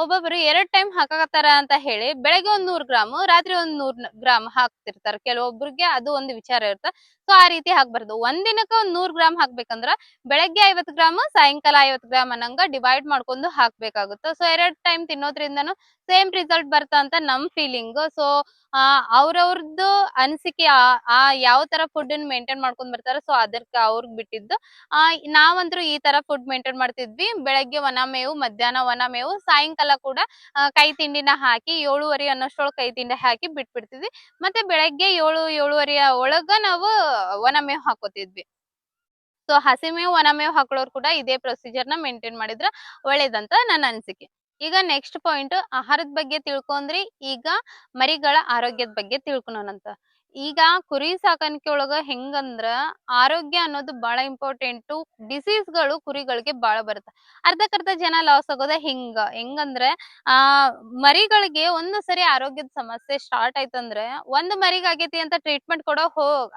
ಒಬ್ಬೊಬ್ರು 2 ಟೈಮ್ ಹಾಕಕತ್ತಾರ ಅಂತ ಹೇಳಿ ಬೆಳಗ್ಗೆ ಒಂದ್ 100 ಗ್ರಾಮ್, ರಾತ್ರಿ ಒಂದ್ 100 ಗ್ರಾಮ್ ಹಾಕ್ತಿರ್ತಾರ. ಕೆಲವೊಬ್ರಿಗೆ ಅದು ಒಂದು ವಿಚಾರ ಇರುತ್ತೆ. ಸೊ ಆ ರೀತಿ ಹಾಕ್ಬಾರ್ದು. ಒಂದ್ ದಿನಕ್ಕ ಒಂದ್ 100 ಗ್ರಾಮ್ ಹಾಕ್ಬೇಕಂದ್ರ ಬೆಳಗ್ಗೆ 50 ಗ್ರಾಮ್, ಸಾಯಂಕಾಲ 50 ಗ್ರಾಮ್ ಅನ್ನಂಗ ಡಿವೈಡ್ ಮಾಡ್ಕೊಂಡು ಹಾಕ್ಬೇಕಾಗುತ್ತೆ. ಸೊ 2 ಟೈಮ್ ತಿನ್ನೋದ್ರಿಂದನು ಸೇಮ್ ರಿಸಲ್ಟ್ ಬರ್ತಾ ಅಂತ ನಮ್ ಫೀಲಿಂಗ್. ಸೊ ಅವ್ರವ್ರದ್ದು ಅನಿಸಿಕೆ, ಯಾವ ತರ ಫುಡ್ ಮೇಂಟೈನ್ ಮಾಡ್ಕೊಂಡ್ ಬರ್ತಾರ, ಸೊ ಅದಕ್ಕೆ ಅವ್ರಿಗೆ ಬಿಟ್ಟಿದ್ದು. ನಾವಂದ್ರು ಈ ತರ ಫುಡ್ ಮೇಂಟೈನ್ ಮಾಡ್ತಿದ್ವಿ. ಬೆಳಗ್ಗೆ ಒಣ ಮೇವು, ಮಧ್ಯಾಹ್ನ ಒಣ ಮೇವು, ಸಾಯಂಕಾಲ ಕೂಡ ಕೈ ತಿಂಡಿನ ಹಾಕಿ 7:30 ಅನ್ನೋಷ್ಟ್ರೊಳಗೆ ಕೈ ತಿಂಡಿ ಹಾಕಿ ಬಿಟ್ಬಿಡ್ತಿದ್ವಿ. ಮತ್ತೆ ಬೆಳಗ್ಗೆ 7-7:30 ಒಳಗ ನಾವು ಒಣ ಮೇವು ಹಾಕೋತಿದ್ವಿ. ಸೊ ಹಸಿ ಮೇವು, ಒಣ ಮೇವು ಹಾಕೊಳ್ಳೋರು ಕೂಡ ಇದೇ ಪ್ರೊಸೀಜರ್ ನ ಮೇಂಟೈನ್ ಮಾಡಿದ್ರ ಒಳ್ಳೇದಂತ ನನ್ನ ಅನಿಸಿಕೆ. ಈಗ ನೆಕ್ಸ್ಟ್ ಪಾಯಿಂಟ್ ಆಹಾರದ ಬಗ್ಗೆ ತಿಳ್ಕೊಂಡ್ರಿ. ಈಗ ಮರಿಗಳ ಆರೋಗ್ಯದ ಬಗ್ಗೆ ತಿಳ್ಕೊಳೋಣಂತ. ಈಗ ಕುರಿ ಸಾಕಾಣಿಕೆ ಒಳಗ ಹೆಂಗಂದ್ರ ಆರೋಗ್ಯ ಅನ್ನೋದು ಬಹಳ ಇಂಪಾರ್ಟೆಂಟ್. ಡಿಸೀಸ್ಗಳು ಕುರಿಗಳಿಗೆ ಬಹಳ ಬರುತ್ತೆ. ಅರ್ಧಕ್ಕರ್ಧ ಜನ ಲಾಸ್ ಆಗೋದ ಹೆಂಗಂದ್ರೆ ಆ ಮರಿಗಳಿಗೆ ಒಂದು ಸರಿ ಆರೋಗ್ಯದ ಸಮಸ್ಯೆ ಸ್ಟಾರ್ಟ್ ಆಯ್ತಂದ್ರೆ ಒಂದು ಮರಿಗ್ ಆಗೈತಿ ಅಂತ ಟ್ರೀಟ್ಮೆಂಟ್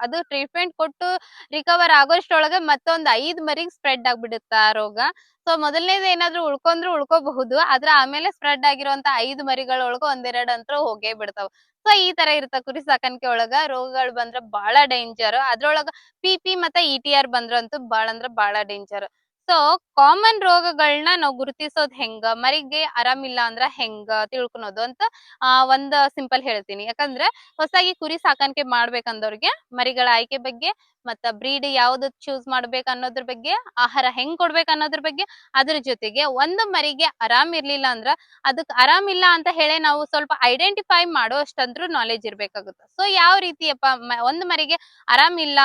ಅದು ಟ್ರೀಟ್ಮೆಂಟ್ ಕೊಟ್ಟು ರಿಕವರ್ ಆಗೋಷ್ಟ್ರೊಳಗೆ ಮತ್ತೊಂದ್ 5 ಮರಿಗ್ ಸ್ಪ್ರೆಡ್ ಆಗ್ಬಿಡುತ್ತ ಆ ರೋಗ. ಸೊ ಮೊದಲನೇದು ಏನಾದ್ರು ಉಳ್ಕೋಬಹುದು, ಆದ್ರ ಆಮೇಲೆ ಸ್ಪ್ರೆಡ್ ಆಗಿರುವಂತ 5 ಮರಿಗಳೊಳಗ ಒಂದೆರಡು ಅಂತೂ ಹೋಗೇ ಬಿಡ್ತಾವ. ಸೊ ಈ ತರ ಇರುತ್ತ ಕುರಿ ಸಾಕಾಣಿಕೆ ಒಳಗ. ರೋಗಗಳು ಬಂದ್ರ ಬಹಳ ಡೇಂಜರ್. ಅದ್ರೊಳಗ PP ಮತ್ತೆ ETR ಬಂದ್ರಂತೂ ಬಾಳ ಅಂದ್ರ ಬಾಳ ಡೇಂಜರ್. ಸೊ ಕಾಮನ್ ರೋಗಗಳನ್ನ ನಾವು ಗುರುತಿಸೋದ್ ಹೆಂಗ, ಮರಿಗೆ ಆರಾಮಿಲ್ಲ ಅಂದ್ರ ಹೆಂಗ ತಿಳ್ಕೊಳೋದು ಅಂತ ಒಂದ್ ಸಿಂಪಲ್ ಹೇಳ್ತೀನಿ. ಯಾಕಂದ್ರೆ ಹೊಸದಾಗಿ ಕುರಿ ಸಾಕಾಣಿಕೆ ಮಾಡ್ಬೇಕಂದವ್ರಿಗೆ ಮರಿಗಳ ಆಯ್ಕೆ ಬಗ್ಗೆ, ಮತ್ತ ಬ್ರೀಡ್ ಯಾವ್ದು ಚೂಸ್ ಮಾಡ್ಬೇಕ್ ಅನ್ನೋದ್ರ ಬಗ್ಗೆ, ಆಹಾರ ಹೆಂಗ್ ಕೊಡ್ಬೇಕ್ ಅನ್ನೋದ್ರ ಬಗ್ಗೆ, ಅದ್ರ ಜೊತೆಗೆ ಒಂದು ಮರಿಗೆ ಆರಾಮ್ ಇರ್ಲಿಲ್ಲ ಅಂದ್ರ ಅದಕ್ ಆರಾಮಿಲ್ಲ ಅಂತ ಹೇಳಿ ನಾವು ಸ್ವಲ್ಪ ಐಡೆಂಟಿಫೈ ಮಾಡೋ ಅಷ್ಟಂದ್ರೂ ನಾಲೆಜ್ ಇರ್ಬೇಕಾಗುತ್ತೆ. ಸೊ ಯಾವ ರೀತಿಯಪ್ಪ ಒಂದ್ ಮರಿಗೆ ಆರಾಮಿಲ್ಲ,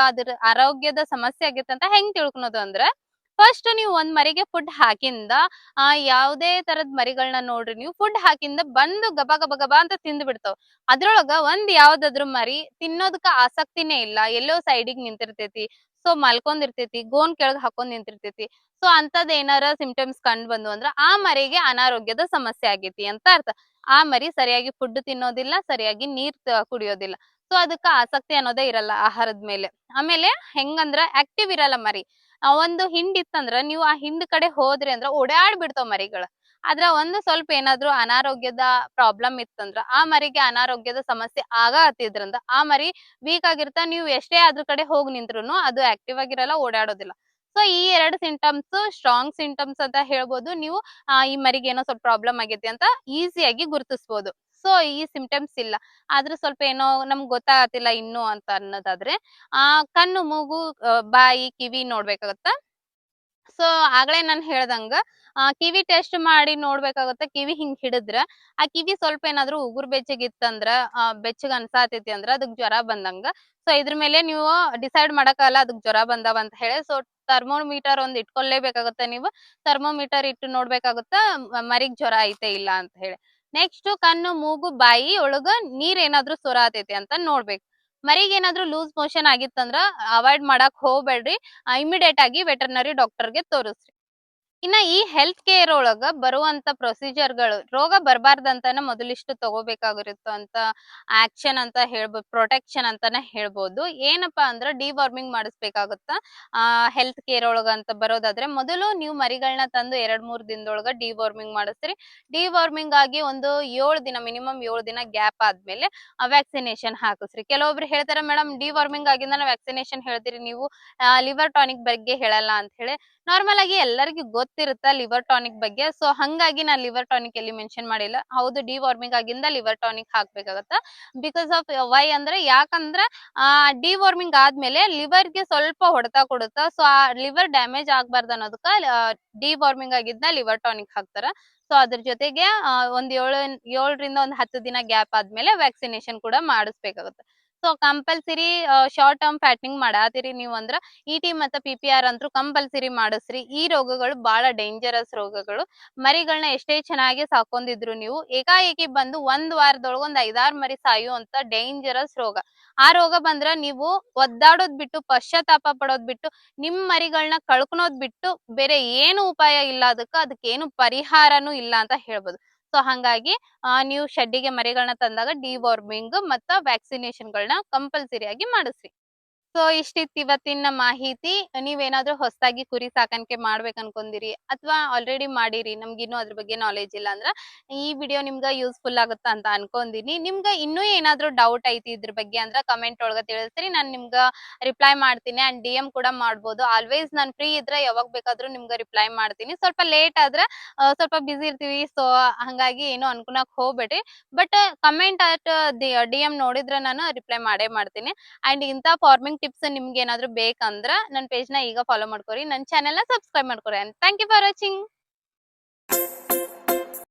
ಅದ್ರ ಆರೋಗ್ಯದ ಸಮಸ್ಯೆ ಆಗೈತೆ ಅಂತ ಹೆಂಗ್ ತಿಳ್ಕೊಳೋದು ಅಂದ್ರೆ, ಫಸ್ಟ್ ನೀವು ಒಂದ್ ಮರಿಗೆ ಫುಡ್ ಹಾಕಿಂದ ಯಾವ್ದೇ ತರದ್ ಮರಿಗಳನ್ನ ನೋಡ್ರಿ, ನೀವು ಫುಡ್ ಹಾಕಿಂದ ಬಂದು ಗಬ ಗಬ ಗಬ ಅಂತ ತಿಂದ್ ಬಿಡ್ತಾವ್. ಅದ್ರೊಳಗ ಒಂದ್ ಯಾವ್ದಾದ್ರು ಮರಿ ತಿನ್ನೋದಕ್ಕ ಆಸಕ್ತಿನೇ ಇಲ್ಲ, ಎಲ್ಲೋ ಸೈಡಿಗ್ ನಿಂತಿರ್ತೈತಿ, ಸೊ ಮಲ್ಕೊಂಡಿರ್ತೈತಿ, ಗೋನ್ ಕೆಳಗ್ ಹಾಕೊಂಡ್ ನಿಂತಿರ್ತೈತಿ. ಸೊ ಅಂತದ್ ಏನಾರ ಸಿಂಪ್ಟಮ್ಸ್ ಕಂಡ್ ಬಂದು ಅಂದ್ರ ಆ ಮರಿಗೆ ಅನಾರೋಗ್ಯದ ಸಮಸ್ಯೆ ಆಗೈತಿ ಅಂತ ಅರ್ಥ. ಆ ಮರಿ ಸರಿಯಾಗಿ ಫುಡ್ ತಿನ್ನೋದಿಲ್ಲ, ಸರಿಯಾಗಿ ನೀರ್ ಕುಡಿಯೋದಿಲ್ಲ. ಸೊ ಅದಕ್ಕ ಆಸಕ್ತಿ ಅನ್ನೋದೇ ಇರಲ್ಲ ಆಹಾರದ ಮೇಲೆ. ಆಮೇಲೆ ಹೆಂಗಂದ್ರ ಆಕ್ಟಿವ್ ಇರಲ್ಲ ಮರಿ. ಒಂದು ಹಿಂಡ್ ಇತ್ತಂದ್ರ ನೀವು ಆ ಹಿಂಡ್ ಕಡೆ ಹೋದ್ರಿ ಅಂದ್ರ ಓಡಾಡ್ ಬಿಡ್ತಾವ್ ಮರಿಗಳ. ಆದ್ರ ಒಂದು ಸ್ವಲ್ಪ ಏನಾದ್ರು ಅನಾರೋಗ್ಯದ ಪ್ರಾಬ್ಲಮ್ ಇತ್ತಂದ್ರ ಆ ಮರಿಗೆ ಅನಾರೋಗ್ಯದ ಸಮಸ್ಯೆ ಹತ್ತಿದ್ರಂದ್ರ ಆ ಮರಿ ವೀಕ್ ಆಗಿರ್ತಾ, ನೀವು ಎಷ್ಟೇ ಅದ್ರ ಕಡೆ ಹೋಗಿ ನಿಂತ್ರುನು ಅದು ಆಕ್ಟಿವ್ ಆಗಿರಲ್ಲ, ಓಡಾಡೋದಿಲ್ಲ. ಸೊ ಈ 2 ಸಿಂಟಮ್ಸ್ ಸ್ಟ್ರಾಂಗ್ ಸಿಂಟಮ್ಸ್ ಅಂತ ಹೇಳ್ಬೋದು. ನೀವು ಈ ಮರಿಗೆ ಏನೋ ಸ್ವಲ್ಪ ಪ್ರಾಬ್ಲಮ್ ಆಗೈತಿ ಅಂತ ಈಸಿಯಾಗಿ ಗುರುತಿಸ್ಬೋದು. ಸೊ ಈ ಸಿಂಟಮ್ಸ್ ಇಲ್ಲ, ಆದ್ರೂ ಸ್ವಲ್ಪ ಏನೋ ನಮ್ಗ್ ಗೊತ್ತಾಗತ್ತಿಲ್ಲ ಇನ್ನು ಅಂತ ಅನ್ನೋದಾದ್ರೆ ಕಣ್ಣು, ಮೂಗು, ಬಾಯಿ, ಕಿವಿ ನೋಡ್ಬೇಕಾಗತ್ತ. ಸೊ ಆಗ್ಲೇ ನಾನ್ ಹೇಳ್ದಂಗ ಕಿವಿ ಟೆಸ್ಟ್ ಮಾಡಿ ನೋಡ್ಬೇಕಾಗತ್ತ. ಕಿವಿ ಹಿಂಗ್ ಹಿಡಿದ್ರ ಆ ಕಿವಿ ಸ್ವಲ್ಪ ಏನಾದ್ರು ಉಗುರ್ ಬೆಚ್ಚಗಿತ್ತಂದ್ರ, ಬೆಚ್ಚಗ್ ಅನ್ಸಾತೈತಿ ಅಂದ್ರ ಅದಕ್ ಜ್ವರ ಬಂದಂಗ. ಸೊ ಇದ್ರ ಮೇಲೆ ನೀವು ಡಿಸೈಡ್ ಮಾಡಕ್ಕಾಗಲ್ಲ ಅದಕ್ ಜ್ವರ ಬಂದಾವ ಅಂತ ಹೇಳಿ. ಸೊ ಥರ್ಮೋಮೀಟರ್ ಒಂದ್ ಇಟ್ಕೊಳ್ಳೇಬೇಕಾಗತ್ತ ನೀವು. ಥರ್ಮೋಮೀಟರ್ ಇಟ್ಟು ನೋಡ್ಬೇಕಾಗುತ್ತ ಮರಿಗ್ ಜ್ವರ ಐತೆ ಇಲ್ಲ ಅಂತ ಹೇಳಿ. ನೆಕ್ಸ್ಟ್ ಕಣ್ಣು, ಮೂಗು, ಬಾಯಿ ಒಳಗ ನೀರ್ ಏನಾದ್ರು ಸೊರಾತೈತಿ ಅಂತ ನೋಡ್ಬೇಕು. ಮರಿಗೆ ಏನಾದ್ರೂ ಲೂಸ್ ಮೋಷನ್ ಆಗಿತ್ತಂದ್ರ ಅವಾಯ್ಡ್ ಮಾಡಕ್ ಹೋಗ್ಬೇಡ್ರಿ. ಇಮಿಡಿಯೇಟ್ ಆಗಿ ವೆಟರ್ನರಿ ಡಾಕ್ಟರ್ಗೆ ತೋರಿಸ್ರಿ. ಇನ್ನ ಈ ಹೆಲ್ತ್ ಕೇರ್ ಒಳಗ ಬರುವಂತ ಪ್ರೊಸೀಜರ್ಗಳು ರೋಗ ಬರಬಾರ್ದಂತಾನೆ ಮೊದಲಿಷ್ಟು ತಗೋಬೇಕಾಗಿರುತ್ತ ಅಂತ ಆಕ್ಷನ್ ಅಂತ ಹೇಳ್ಬೋದು, ಪ್ರೊಟೆಕ್ಷನ್ ಅಂತಾನೆ ಹೇಳ್ಬೋದು. ಏನಪ್ಪಾ ಅಂದ್ರ ಡಿವಾರ್ಮಿಂಗ್ ಮಾಡಿಸ್ಬೇಕಾಗುತ್ತ. ಹೆಲ್ತ್ ಕೇರ್ ಒಳಗ ಅಂತ ಬರೋದಾದ್ರೆ ಮೊದಲು ನೀವು ಮರಿಗಳನ್ನ ತಂದು 2-3 ದಿನದೊಳಗ ಡಿವಾರ್ಮಿಂಗ್ ಮಾಡಿಸ್ರಿ. ಡಿವಾರ್ಮಿಂಗ್ ಆಗಿ ಒಂದು 7 ದಿನ, ಮಿನಿಮಮ್ 7 ದಿನ ಗ್ಯಾಪ್ ಆದ್ಮೇಲೆ ವ್ಯಾಕ್ಸಿನೇಷನ್ ಹಾಕಿಸ್ರಿ. ಕೆಲವೊಬ್ರು ಹೇಳ್ತಾರೆ, ಮೇಡಮ್ ಡಿವಾರ್ಮಿಂಗ್ ಆಗಿಂದ ವ್ಯಾಕ್ಸಿನೇಷನ್ ಹೇಳ್ತೀರಿ ನೀವು, ಲಿವರ್ ಟಾನಿಕ್ ಬಗ್ಗೆ ಹೇಳಲ್ಲ ಅಂತ ಹೇಳಿ. ನಾರ್ಮಲ್ ಆಗಿ ಎಲ್ಲರಿಗೂ ಗೊತ್ತಿರುತ್ತ ಲಿವರ್ ಟಾನಿಕ್ ಬಗ್ಗೆ. ಸೊ ಹಂಗಾಗಿ ನಾನು ಲಿವರ್ ಟಾನಿಕ್ ಎಲ್ಲಿ ಮೆನ್ಷನ್ ಮಾಡಿಲ್ಲ. ಹೌದು, ಡಿವಾರ್ಮಿಂಗ್ ಆಗಿಂದ ಲಿವರ್ ಟಾನಿಕ್ ಹಾಕ್ಬೇಕಾಗತ್ತ. ಬಿಕಾಸ್ ಆಫ್ ವೈ ಅಂದ್ರೆ, ಯಾಕಂದ್ರ ಡಿವಾರ್ಮಿಂಗ್ ಆದ್ಮೇಲೆ ಲಿವರ್ ಗೆ ಸ್ವಲ್ಪ ಹೊಡೆತ ಕೊಡುತ್ತ. ಸೊ ಆ ಲಿವರ್ ಡ್ಯಾಮೇಜ್ ಆಗ್ಬಾರ್ದು ಅನ್ನೋದಕ್ಕ ಡಿವಾರ್ಮಿಂಗ್ ಆಗಿದ್ದ ಲಿವರ್ ಟಾನಿಕ್ ಹಾಕ್ತಾರ. ಸೊ ಅದ್ರ ಜೊತೆಗೆ ಒಂದ್ 7ರಿಂದ ಒಂದು 10 ದಿನ ಗ್ಯಾಪ್ ಆದ್ಮೇಲೆ ವ್ಯಾಕ್ಸಿನೇಷನ್ ಕೂಡ ಮಾಡಿಸ್ಬೇಕಾಗುತ್ತೆ. So compulsory short term fattening ಮಾಡಾತಿರಿ ನೀವು ಅಂದ್ರ ಇಟಿ ಮತ್ತೆ PPR ಅಂತೂ ಕಂಪಲ್ಸರಿ ಮಾಡಿಸ್ರಿ. ಈ ರೋಗಗಳು ಬಹಳ ಡೇಂಜರಸ್ ರೋಗಗಳು. ಮರಿಗಳನ್ನ ಎಷ್ಟೇ ಚೆನ್ನಾಗಿ ಸಾಕೊಂಡಿದ್ರು ನೀವು ಏಕಾಏಕಿ ಬಂದು 1 ವಾರದೊಳಗ ಒಂದ್ 5-6 ಮರಿ ಸಾಯುವಂತ ಡೇಂಜರಸ್ ರೋಗ. ಆ ರೋಗ ಬಂದ್ರ ನೀವು ಒದ್ದಾಡೋದ್ ಬಿಟ್ಟು, ಪಶ್ಚಾತ್ತಾಪ ಪಡೋದ್ ಬಿಟ್ಟು, ನಿಮ್ ಮರಿಗಳನ್ನ ಕಳ್ಕೊಳೋದ್ ಬಿಟ್ಟು ಬೇರೆ ಏನು ಉಪಾಯ ಇಲ್ಲ. ಅದಕ್ಕೇನು ಪರಿಹಾರನೂ ಇಲ್ಲ ಅಂತ ಹೇಳ್ಬೋದು. ಸೊ ಹಂಗಾಗಿ ನೀವು ಶೆಡ್ಡಿಗೆ ಮರಿಗಳನ್ನ ತಂದಾಗ ಡಿವಾರ್ಮಿಂಗ್ ಮತ್ತ ವ್ಯಾಕ್ಸಿನೇಷನ್ ಗಳನ್ನ ಕಂಪಲ್ಸರಿ ಆಗಿ ಮಾಡಿಸ್ರಿ. ಸೊ ಇಷ್ಟಿತ್ತು ಇವತ್ತಿನ ಮಾಹಿತಿ. ನೀವೇನಾದ್ರೂ ಹೊಸದಾಗಿ ಕುರಿ ಸಾಕಾಣಿಕೆ ಮಾಡ್ಬೇಕು ಅನ್ಕೊಂಡಿರಿ ಅಥವಾ ಆಲ್ರೆಡಿ ಮಾಡಿರಿ, ನಮ್ಗಿನ್ನೂ ಅದ್ರ ಬಗ್ಗೆ ನಾಲೆಜ್ ಇಲ್ಲ ಅಂದ್ರ ಈ ವಿಡಿಯೋ ನಿಮ್ಗ ಯೂಸ್ಫುಲ್ ಆಗುತ್ತ ಅಂತ ಅನ್ಕೊಂಡಿನಿ. ನಿಮ್ಗ ಇನ್ನೂ ಏನಾದ್ರೂ ಡೌಟ್ ಐತಿ ಇದ್ರ ಬಗ್ಗೆ ಅಂದ್ರ ಕಮೆಂಟ್ ಒಳಗ ತಿಳಿಸ್ರಿ, ನಾನ್ ನಿಮ್ಗ ರಿಪ್ಲೈ ಮಾಡ್ತೀನಿ. ಅಂಡ್ DM ಕೂಡ ಮಾಡ್ಬೋದು. ಆಲ್ವೇಸ್ ನಾನ್ ಫ್ರೀ ಇದ್ರೆ ಯಾವಾಗ ಬೇಕಾದ್ರೂ ನಿಮ್ಗ ರಿಪ್ಲೈ ಮಾಡ್ತೀನಿ. ಸ್ವಲ್ಪ ಲೇಟ್ ಆದ್ರ ಸ್ವಲ್ಪ ಬಿಸಿ ಇರ್ತೀವಿ. ಸೊ ಹಂಗಾಗಿ ಏನು ಅನ್ಕೊಳಕ್ ಹೋಗ್ಬೇಡ್ರಿ. ಬಟ್ ಕಮೆಂಟ್ ಅಟ್ DM ನೋಡಿದ್ರೆ ನಾನು ರಿಪ್ಲೈ ಮಾಡೇ ಮಾಡ್ತೀನಿ. ಅಂಡ್ ಇಂತ ಫಾರ್ಮಿಂಗ್ ಟಿಪ್ಸ್ ನಿಮ್ಗೆ ಏನಾದ್ರು ಬೇಕಂದ್ರ ನನ್ನ ಪೇಜ್ ನ ಈಗ ಫಾಲೋ ಮಾಡ್ಕೊರಿ, ನನ್ನ ಚಾನೆಲ್ ನ ಸಬ್ಸ್ಕ್ರೈಬ್ ಮಾಡ್ಕೊರಿ. And thank you for watching.